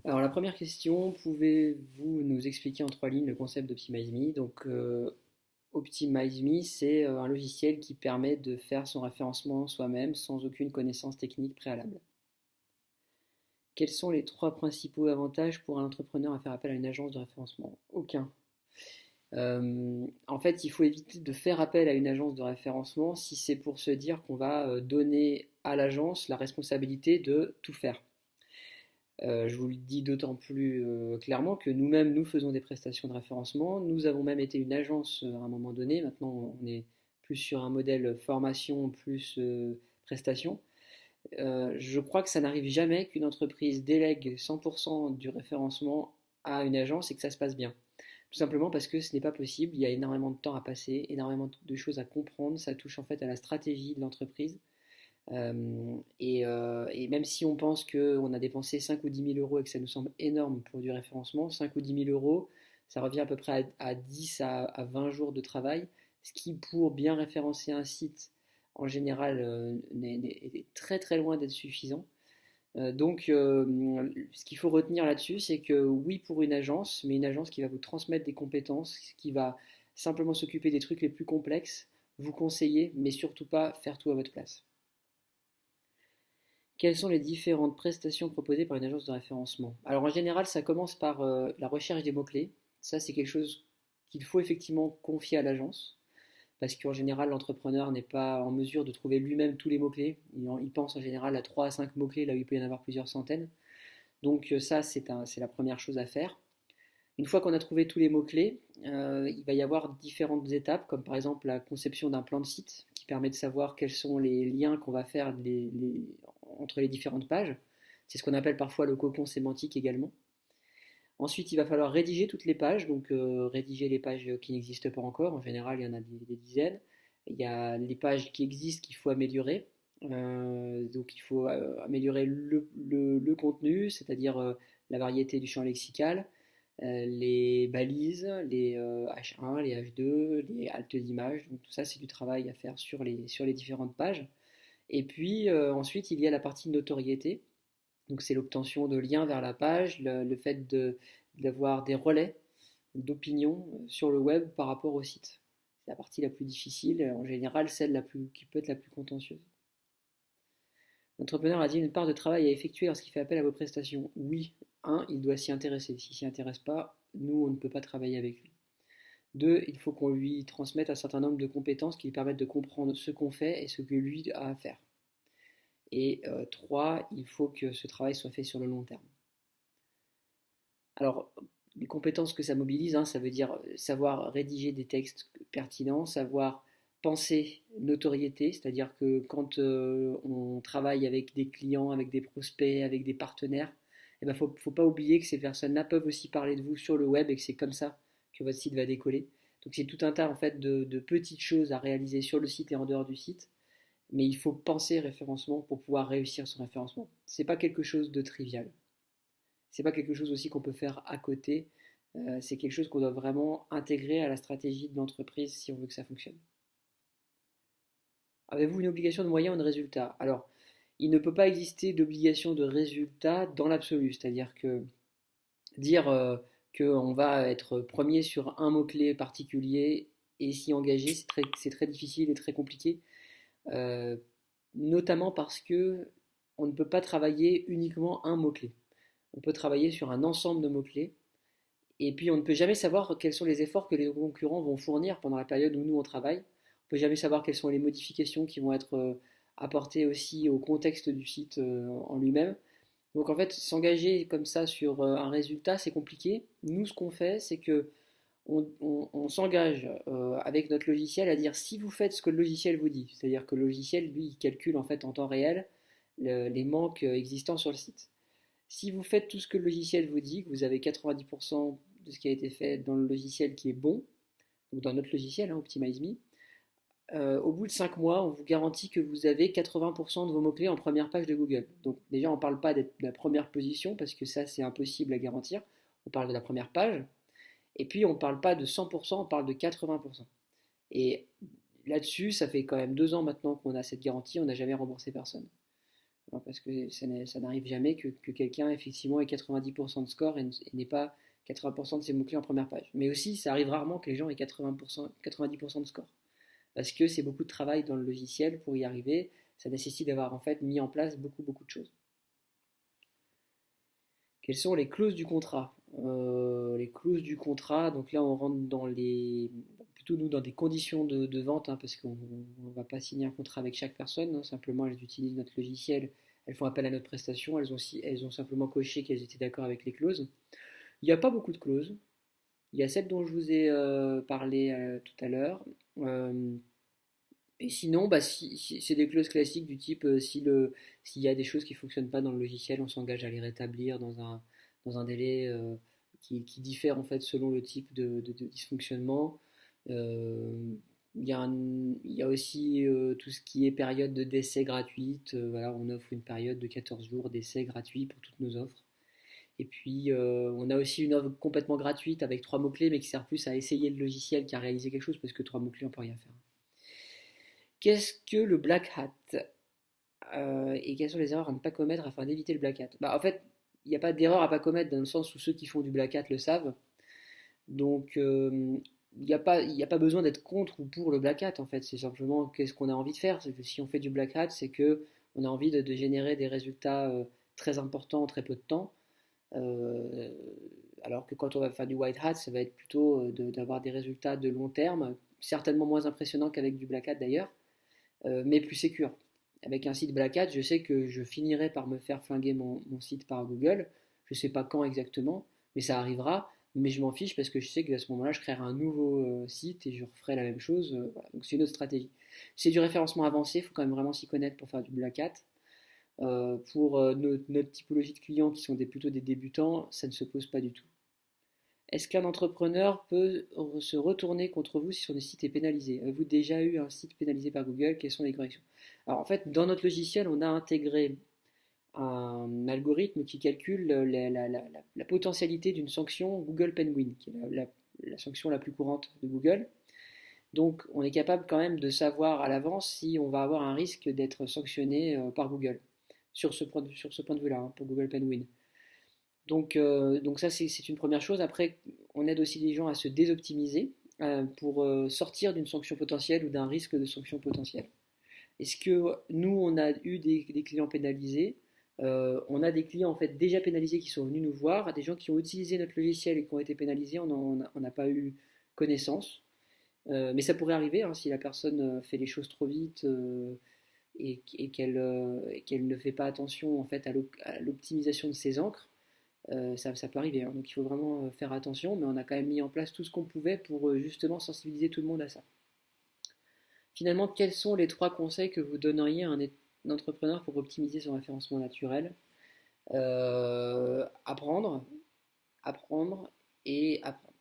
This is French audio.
Alors la première question, pouvez-vous nous expliquer en trois lignes le concept d'OptimizeMe? OptimizeMe, c'est un logiciel qui permet de faire son référencement soi-même sans aucune connaissance technique préalable. Quels sont les trois principaux avantages pour un entrepreneur à faire appel à une agence de référencement? Aucun. En fait, il faut éviter de faire appel à une agence de référencement si c'est pour se dire qu'on va donner à l'agence la responsabilité de tout faire. Je vous le dis d'autant plus clairement que nous-mêmes, nous faisons des prestations de référencement. Nous avons même été une agence à un moment donné. Maintenant, on est plus sur un modèle formation plus prestation. Je crois que ça n'arrive jamais qu'une entreprise délègue 100% du référencement à une agence et que ça se passe bien. Tout simplement parce que ce n'est pas possible. Il y a énormément de temps à passer, énormément de choses à comprendre. Ça touche en fait à la stratégie de l'entreprise. Et même si on pense qu'on a dépensé 5 ou 10 000 euros et que ça nous semble énorme pour du référencement, 5 ou 10 000 euros, ça revient à peu près à 10 à 20 jours de travail, ce qui pour bien référencer un site en général est très très loin d'être suffisant. Ce qu'il faut retenir là-dessus, c'est que oui pour une agence, mais une agence qui va vous transmettre des compétences, qui va simplement s'occuper des trucs les plus complexes, vous conseiller, mais surtout pas faire tout à votre place. Quelles sont les différentes prestations proposées par une agence de référencement? Alors en général, ça commence par la recherche des mots-clés. Ça, c'est quelque chose qu'il faut effectivement confier à l'agence, parce qu'en général, l'entrepreneur n'est pas en mesure de trouver lui-même tous les mots-clés. Il pense en général à 3 à 5 mots-clés, là où il peut y en avoir plusieurs centaines. Ça, c'est la première chose à faire. Une fois qu'on a trouvé tous les mots-clés, il va y avoir différentes étapes, comme par exemple la conception d'un plan de site, qui permet de savoir quels sont les liens qu'on va faire entre les différentes pages. C'est ce qu'on appelle parfois le cocon sémantique également. Ensuite, il va falloir rédiger toutes les pages, donc rédiger les pages qui n'existent pas encore. En général, il y en a des dizaines. Il y a les pages qui existent qu'il faut améliorer. Donc il faut améliorer le contenu, c'est-à-dire la variété du champ lexical, les balises, les H1, les H2, les haltes d'images. Donc tout ça, c'est du travail à faire sur les différentes pages. Et puis ensuite, il y a la partie notoriété. Donc c'est l'obtention de liens vers la page, le fait d'avoir des relais d'opinion sur le web par rapport au site. C'est la partie la plus difficile, en général celle qui peut être la plus contentieuse. L'entrepreneur a dit une part de travail à effectuer lorsqu'il fait appel à vos prestations. Oui, il doit s'y intéresser. S'il s'y intéresse pas, nous, on ne peut pas travailler avec lui. Deux, il faut qu'on lui transmette un certain nombre de compétences qui lui permettent de comprendre ce qu'on fait et ce que lui a à faire. Et trois, il faut que ce travail soit fait sur le long terme. Alors, les compétences que ça mobilise, ça veut dire savoir rédiger des textes pertinents, savoir penser notoriété, c'est-à-dire que quand on travaille avec des clients, avec des prospects, avec des partenaires, il ne faut pas oublier que ces personnes-là peuvent aussi parler de vous sur le web et que c'est comme ça que votre site va décoller. Donc c'est tout un tas en fait de petites choses à réaliser sur le site et en dehors du site, mais il faut penser référencement pour pouvoir réussir son référencement. C'est pas quelque chose de trivial. C'est pas quelque chose aussi qu'on peut faire à côté. C'est quelque chose qu'on doit vraiment intégrer à la stratégie de l'entreprise si on veut que ça fonctionne. Avez-vous une obligation de moyens ou de résultats? Alors, il ne peut pas exister d'obligation de résultat dans l'absolu. C'est-à-dire que dire qu'on va être premier sur un mot-clé particulier et s'y engager, c'est très difficile et très compliqué. Euh, Notamment parce que on ne peut pas travailler uniquement un mot-clé. On peut travailler sur un ensemble de mots-clés. Et puis on ne peut jamais savoir quels sont les efforts que les concurrents vont fournir pendant la période où nous on travaille. On ne peut jamais savoir quelles sont les modifications qui vont être apportées aussi au contexte du site en lui-même. Donc en fait, s'engager comme ça sur un résultat, c'est compliqué. Nous, ce qu'on fait, c'est que on s'engage avec notre logiciel à dire si vous faites ce que le logiciel vous dit, c'est-à-dire que le logiciel, lui, il calcule en fait en temps réel les manques existants sur le site. Si vous faites tout ce que le logiciel vous dit, que vous avez 90% de ce qui a été fait dans le logiciel qui est bon, donc dans notre logiciel, OptimizeMe, au bout de 5 mois, on vous garantit que vous avez 80% de vos mots-clés en première page de Google. Donc déjà, on ne parle pas d'être de la première position, parce que ça, c'est impossible à garantir. On parle de la première page. Et puis, on ne parle pas de 100%, on parle de 80%. Et là-dessus, ça fait quand même 2 ans maintenant qu'on a cette garantie, on n'a jamais remboursé personne. hein, parce que ça n'arrive jamais que quelqu'un effectivement ait 90% de score et n'ait pas 80% de ses mots-clés en première page. Mais aussi, ça arrive rarement que les gens aient 80%, 90% de score. Parce que c'est beaucoup de travail dans le logiciel pour y arriver. Ça nécessite d'avoir en fait mis en place beaucoup de choses. Quelles sont les clauses du contrat? Les clauses du contrat, donc là on rentre dans les plutôt nous dans des conditions de vente, hein, parce qu'on ne va pas signer un contrat avec chaque personne, hein, simplement elles utilisent notre logiciel, elles font appel à notre prestation, elles ont simplement coché qu'elles étaient d'accord avec les clauses. Il n'y a pas beaucoup de clauses. Il y a celle dont je vous ai parlé tout à l'heure. Euh, et sinon, bah, si c'est des clauses classiques du type s'il y a des choses qui ne fonctionnent pas dans le logiciel, on s'engage à les rétablir dans un délai qui diffère en fait selon le type de dysfonctionnement. Euh, il y a aussi tout ce qui est période d'essai gratuite. Voilà, on offre une période de 14 jours d'essai gratuit pour toutes nos offres. Et puis, on a aussi une offre complètement gratuite avec 3 mots-clés, mais qui sert plus à essayer le logiciel qu'à réaliser quelque chose, parce que 3 mots-clés, on peut rien faire. Qu'est-ce que le black hat et quelles sont les erreurs à ne pas commettre afin d'éviter le black hat? Bah, en fait, il n'y a pas d'erreur à ne pas commettre dans le sens où ceux qui font du black hat le savent. Donc, il n'y a pas besoin d'être contre ou pour le black hat en fait. C'est simplement qu'est-ce qu'on a envie de faire. C'est que si on fait du black hat, c'est que on a envie de générer des résultats très importants en très peu de temps. Euh, alors que quand on va faire du white hat, ça va être plutôt d'avoir des résultats de long terme, certainement moins impressionnants qu'avec du black hat d'ailleurs, mais plus sécure. Avec un site Black Hat, je sais que je finirai par me faire flinguer mon site par Google. Je ne sais pas quand exactement, mais ça arrivera. Mais je m'en fiche parce que je sais qu'à ce moment-là, je créerai un nouveau site et je referai la même chose. Voilà. Donc c'est une autre stratégie. C'est du référencement avancé, il faut quand même vraiment s'y connaître pour faire du Black Hat. Pour notre typologie de clients qui sont plutôt des débutants, ça ne se pose pas du tout. Est-ce qu'un entrepreneur peut se retourner contre vous si son site est pénalisé? Avez-vous déjà eu un site pénalisé par Google? Quelles sont les corrections? Alors en fait, dans notre logiciel, on a intégré un algorithme qui calcule la potentialité d'une sanction Google Penguin, qui est la sanction la plus courante de Google. Donc on est capable quand même de savoir à l'avance si on va avoir un risque d'être sanctionné par Google sur ce point de vue-là, hein, pour Google Penguin. Donc ça, c'est une première chose. Après, on aide aussi les gens à se désoptimiser pour sortir d'une sanction potentielle ou d'un risque de sanction potentielle. Est-ce que nous, on a eu des clients pénalisés? On a des clients en fait déjà pénalisés qui sont venus nous voir, des gens qui ont utilisé notre logiciel et qui ont été pénalisés, on n'a pas eu connaissance. Mais ça pourrait arriver hein, si la personne fait les choses trop vite et qu'elle ne fait pas attention en fait à l'optimisation de ses encres. Ça peut arriver, hein. Donc il faut vraiment faire attention, mais on a quand même mis en place tout ce qu'on pouvait pour justement sensibiliser tout le monde à ça. Finalement, quels sont les 3 conseils que vous donneriez à un entrepreneur pour optimiser son référencement naturel? Apprendre, apprendre et apprendre.